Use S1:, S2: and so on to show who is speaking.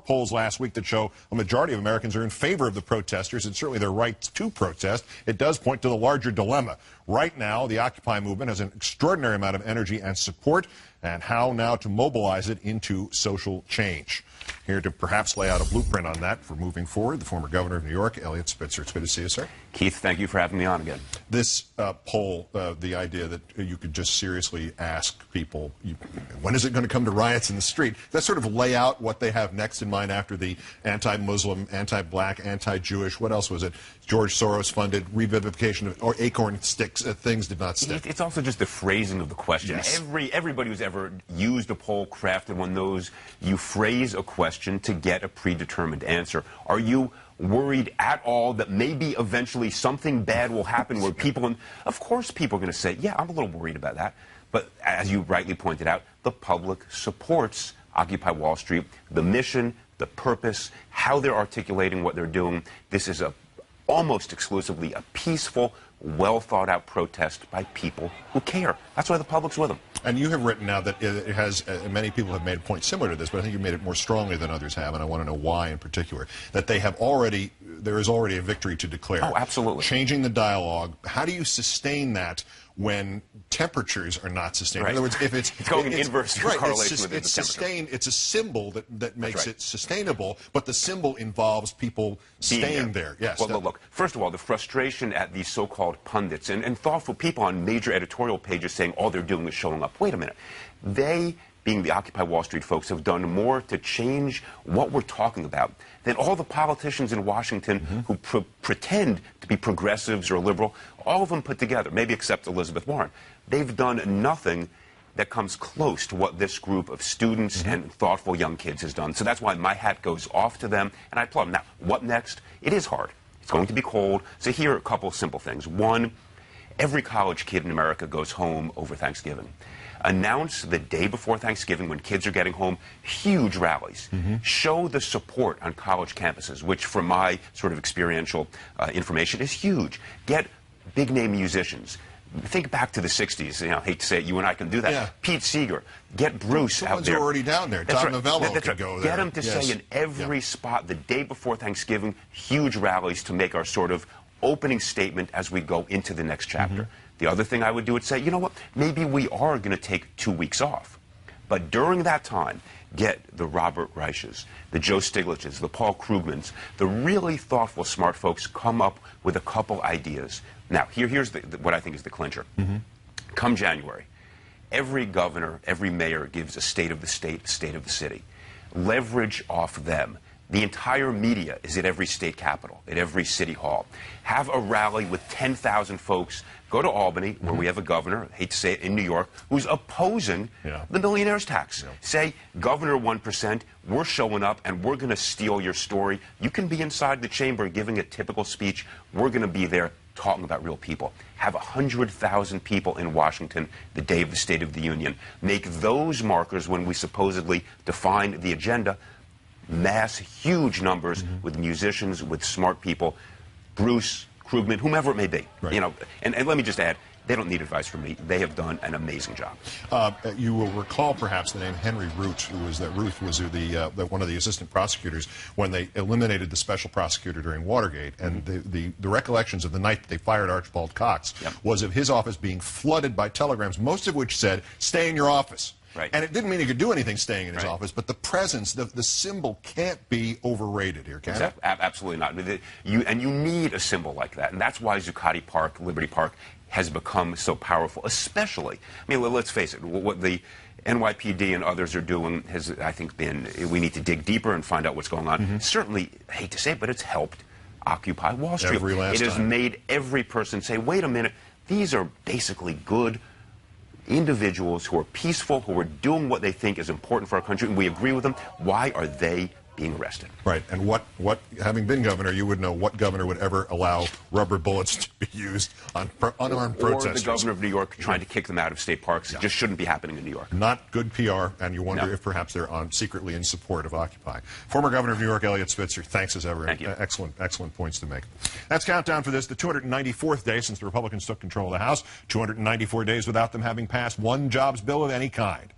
S1: polls last week that show a majority of Americans are in favor of the protesters and certainly their rights to protest. It does point to the larger dilemma. Right now, the Occupy movement has an extraordinary amount of energy and support, and how now to mobilize it into social change. Here to perhaps lay out a blueprint on that for moving forward, the former governor of New York, Eliot Spitzer. It's good to see you, sir.
S2: Keith, thank you for having me on again.
S1: This poll, the idea that you could just seriously ask people, when is it going to come to riots in the street? That sort of lay out what they have next in mind after the anti-Muslim, anti-black, anti-Jewish, what else was it? George Soros-funded revivification of or acorn sticks, things did not stick.
S2: It's also just the phrasing of the question.
S1: Yes.
S2: Everybody who's ever used a poll, crafted one knows you phrase a question to get a predetermined answer. Are you worried at all that maybe eventually something bad will happen where people, and of course people are going to say, yeah, I'm a little worried about that. But as you rightly pointed out, the public supports Occupy Wall Street, the mission, the purpose, how they're articulating what they're doing. This is almost exclusively a peaceful, well-thought-out protest by people who care. That's why the public's with them.
S1: And you have written now that it has, many people have made a point similar to this, but I think you made it more strongly than others have, and I want to know why in particular, that they have already, there is already a victory to declare.
S2: Oh, absolutely.
S1: Changing the dialogue. How do you sustain that when temperatures are not sustained?
S2: Right.
S1: In other words, if it's
S2: going in inverse
S1: right,
S2: correlation with
S1: it's
S2: the
S1: sustained, it's a symbol that makes
S2: right.
S1: it sustainable, but the symbol involves people staying there. Yes.
S2: Well, look, first of all, the frustration at these so-called pundits and thoughtful people on major editorial pages saying all they're doing is showing up. Wait a minute. They, being the Occupy Wall Street folks, have done more to change what we're talking about than all the politicians in Washington who pretend to be progressives or liberal, all of them put together, maybe except Elizabeth Warren. They've done nothing that comes close to what this group of students and thoughtful young kids has done. So that's why my hat goes off to them, and I applaud them. Now, what next? It is hard. It's going to be cold. So here are a couple of simple things. One, every college kid in America goes home over Thanksgiving. Announce the day before Thanksgiving when kids are getting home, huge rallies. Show the support on college campuses, which from my sort of experiential information is huge. Get big-name musicians. Think back to the 60s. You know, I hate to say it, you and I can do that.
S1: Yeah.
S2: Pete Seeger. Get Bruce out there.
S1: Are already down there.
S2: That's
S1: Tom
S2: right.
S1: Novello
S2: That's
S1: could
S2: right.
S1: go there.
S2: Get them to say in every spot the day before Thanksgiving, huge rallies to make our sort of opening statement as we go into the next chapter. The other thing I would do is say, you know what, maybe we are going to take 2 weeks off. But during that time, get the Robert Reiches, the Joe Stiglitzes, the Paul Krugmans, the really thoughtful, smart folks come up with a couple ideas. Now, here's what I think is the clincher. Come January, every governor, every mayor gives a state of the state, state of the city. Leverage off them. The entire media is at every state capital, at every city hall. Have a rally with 10,000 folks. Go to Albany, where we have a governor, I hate to say it, in New York, who's opposing the millionaire's tax. Say, Governor 1%, we're showing up and we're going to steal your story. You can be inside the chamber giving a typical speech. We're going to be there talking about real people. Have 100,000 people in Washington the day of the State of the Union. Make those markers when we supposedly define the agenda. Mass, huge numbers with musicians, with smart people, Bruce, Krugman, whomever it may be.
S1: Right.
S2: You know, and let me just add, they don't need advice from me. They have done an amazing job.
S1: You will recall perhaps the name Henry Root, who was one of the assistant prosecutors when they eliminated the special prosecutor during Watergate. And the recollections of the night that they fired Archibald Cox was of his office being flooded by telegrams, most of which said, stay in your office.
S2: Right.
S1: And it didn't mean he could do anything staying in his office, but the presence, the symbol can't be overrated here, can it?
S2: Absolutely not. You need a symbol like that. And that's why Zuccotti Park, Liberty Park, has become so powerful, especially, I mean, let's face it, what the NYPD and others are doing has, I think, been, we need to dig deeper and find out what's going on. Certainly, I hate to say it, but it's helped Occupy Wall Street. It has made every person say, wait a minute, these are basically good individuals who are peaceful, who are doing what they think is important for our country, and we agree with them. Why are they being arrested?
S1: Right. And what having been governor, you would know what governor would ever allow rubber bullets to be used on unarmed protesters.
S2: Or the governor of New York trying to kick them out of state parks. It just shouldn't be happening in New York.
S1: Not good PR, and you wonder if perhaps they're secretly in support of Occupy. Former governor of New York, Eliot Spitzer, thanks as ever.
S2: Thank you.
S1: Excellent points to make. That's countdown for this, the 294th day since the Republicans took control of the House, 294 days without them having passed one jobs bill of any kind.